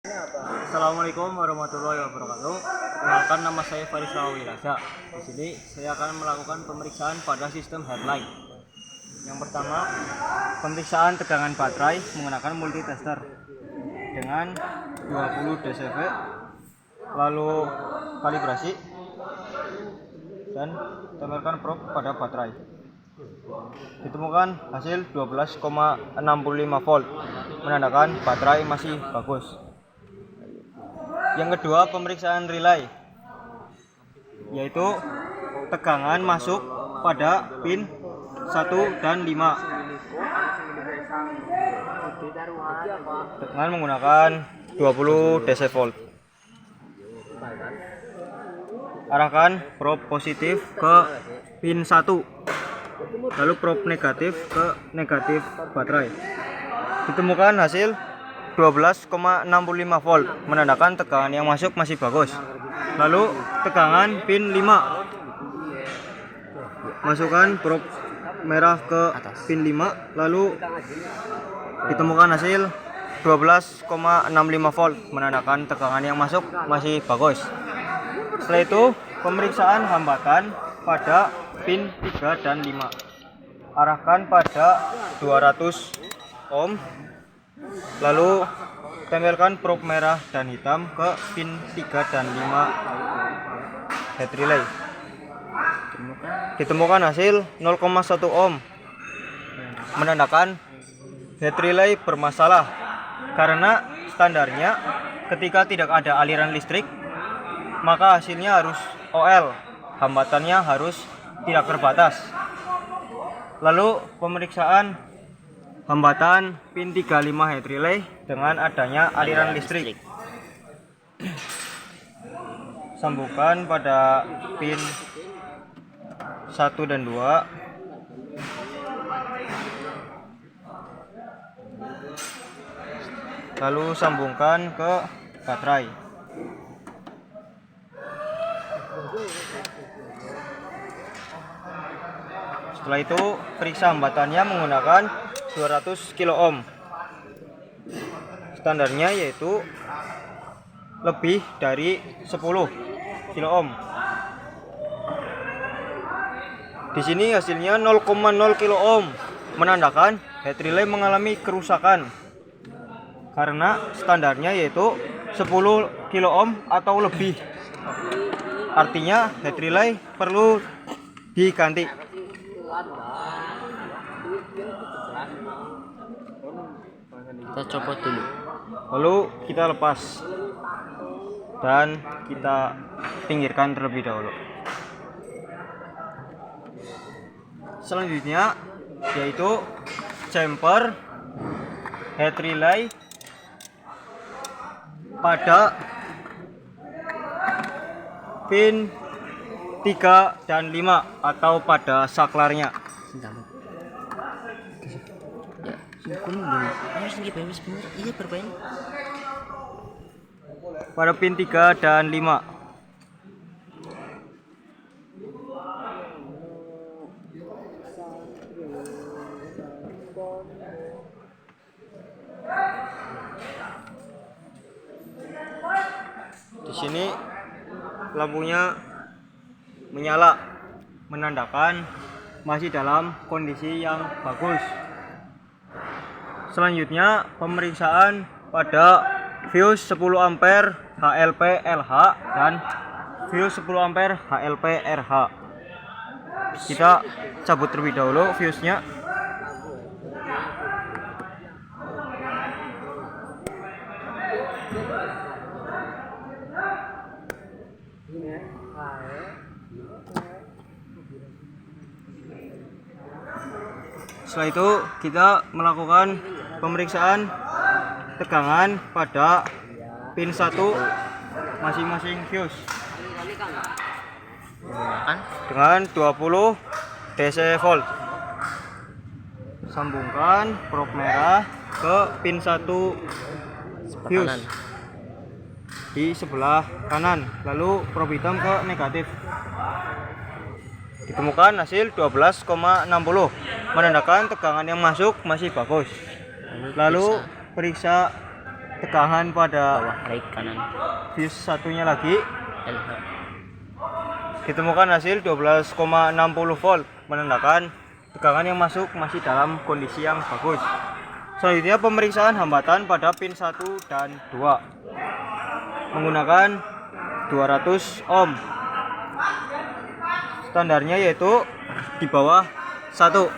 Assalamualaikum warahmatullahi wabarakatuh. Perkenalkan, nama saya Faris Rawiraja. Di sini saya akan melakukan pemeriksaan pada sistem headlight. Yang pertama, pemeriksaan tegangan baterai menggunakan multitester dengan 20 dV, lalu kalibrasi dan tempelkan probe pada baterai. Ditemukan hasil 12,65 volt, menandakan baterai masih bagus. Yang kedua, pemeriksaan relay, yaitu tegangan masuk pada pin 1 dan 5 dengan menggunakan 20 DC volt. Arahkan probe positif ke pin 1, lalu probe negatif ke negatif baterai. Ditemukan hasil 12,65 volt, menandakan tegangan yang masuk masih bagus. Lalu tegangan pin 5, masukkan probe merah ke pin 5, lalu ditemukan hasil 12,65 volt, menandakan tegangan yang masuk masih bagus. Setelah itu, pemeriksaan hambatan pada pin 3 dan 5. Arahkan pada 200 ohm, lalu tempelkan probe merah dan hitam ke pin 3 dan 5 head relay. Ditemukan hasil 0,1 ohm, menandakan head relay bermasalah karena standarnya ketika tidak ada aliran listrik maka hasilnya harus OL, hambatannya harus tidak terbatas. Lalu pemeriksaan hambatan pin 35 head relay dengan adanya aliran listrik. Sambungkan pada pin 1 dan 2. Lalu sambungkan ke baterai. Setelah itu, periksa hambatannya menggunakan 200 kilo ohm. Standarnya yaitu lebih dari 10 kilo ohm. Di sini hasilnya 0,0 kilo ohm, menandakan head relay mengalami kerusakan karena standarnya yaitu 10 kilo ohm atau lebih. Artinya head relay perlu diganti. Kita copot dulu, Lalu kita lepas dan kita pinggirkan terlebih dahulu. Selanjutnya yaitu jumper head relay pada pin 3 dan 5 atau pada saklarnya. Pada pin 3 dan 5. Di sini lampunya menyala, menandakan masih dalam kondisi yang bagus. Selanjutnya pemeriksaan pada fuse 10 ampere HLP LH dan fuse 10 ampere HLP RH. Kita cabut terlebih dahulu fuse-nya. Setelah itu kita melakukan pemeriksaan tegangan pada pin 1 masing-masing fuse dengan 20 DC volt. Sambungkan probe merah ke pin 1 fuse di sebelah kanan, lalu probe hitam ke negatif. Ditemukan hasil 12,60, menandakan tegangan yang masuk masih bagus. Lalu periksa tegangan pada bawah right kanan fuse satunya lagi LH. ditemukan hasil 12,60 volt, menandakan tegangan yang masuk masih dalam kondisi yang bagus. Selanjutnya pemeriksaan hambatan pada pin 1 dan 2 menggunakan 200 ohm. Standarnya yaitu di bawah 1.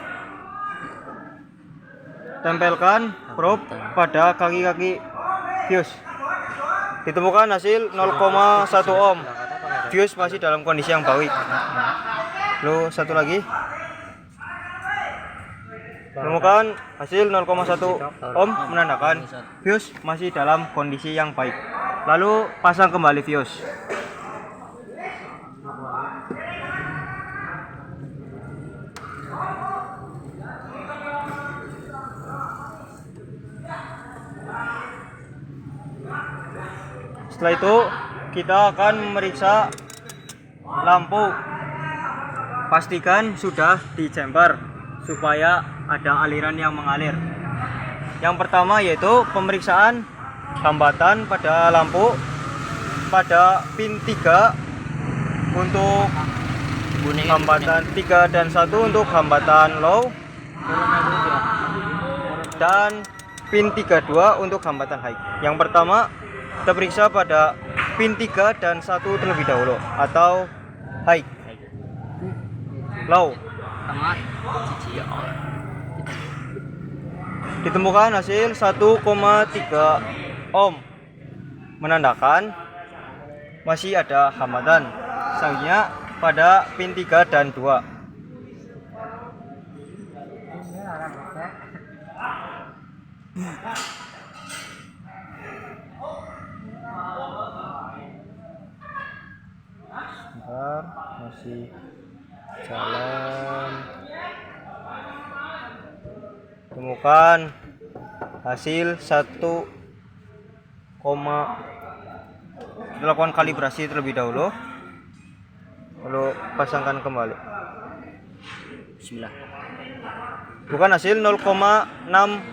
Tempelkan probe pada kaki-kaki fuse. Ditemukan hasil 0,1 ohm. Fuse masih dalam kondisi yang baik. Lalu satu lagi. Temukan hasil 0,1 ohm, menandakan fuse masih dalam kondisi yang baik. Lalu pasang kembali fuse. Setelah itu kita akan memeriksa lampu. Pastikan sudah dijemper supaya ada aliran yang mengalir. Yang pertama yaitu pemeriksaan hambatan pada lampu pada pin 3 untuk hambatan 3 dan 1 untuk hambatan low, dan pin 32 untuk hambatan high. Yang pertama kita periksa pada pin 3 dan 1 terlebih dahulu, atau high, low. Ditemukan hasil 1,3 ohm, menandakan masih ada hambatan. Selanjutnya pada pin 3 dan 2. Sebentar, masih jalan. Temukan hasil 1, lakukan kalibrasi terlebih dahulu, lalu pasangkan kembali. Bismillah. Bukan hasil 0,6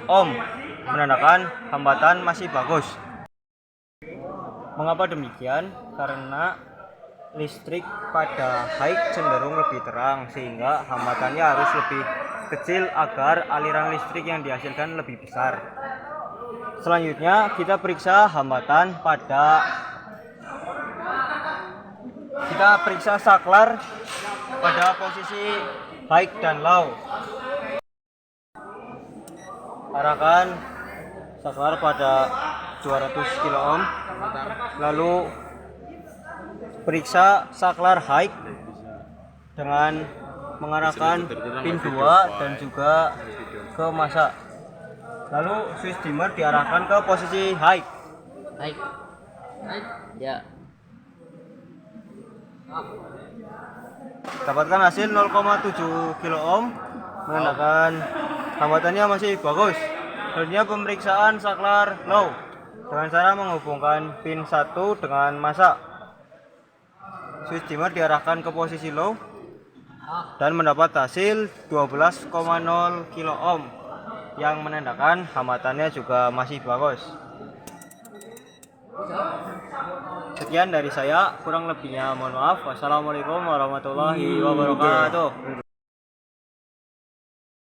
ohm, menandakan hambatan masih bagus. Mengapa demikian? Karena listrik pada high cenderung lebih terang, sehingga hambatannya harus lebih kecil agar aliran listrik yang dihasilkan lebih besar. Selanjutnya kita periksa hambatan saklar pada posisi high dan low. Arahkan saklar pada 200 kilo ohm, lalu periksa saklar high dengan mengarahkan pin 2 dan juga ke masa. Lalu switch dimmer diarahkan ke posisi high. Baik. Ya. Dapatkan hasil 0,7 kilo ohm, menandakan hambatannya masih bagus. Selanjutnya pemeriksaan saklar low dengan cara menghubungkan pin 1 dengan masa. Switch dimmer diarahkan ke posisi low dan mendapat hasil 12,0 kilo ohm, yang menandakan hambatannya juga masih bagus. Sekian dari saya, kurang lebihnya mohon maaf. Wassalamualaikum warahmatullahi wabarakatuh.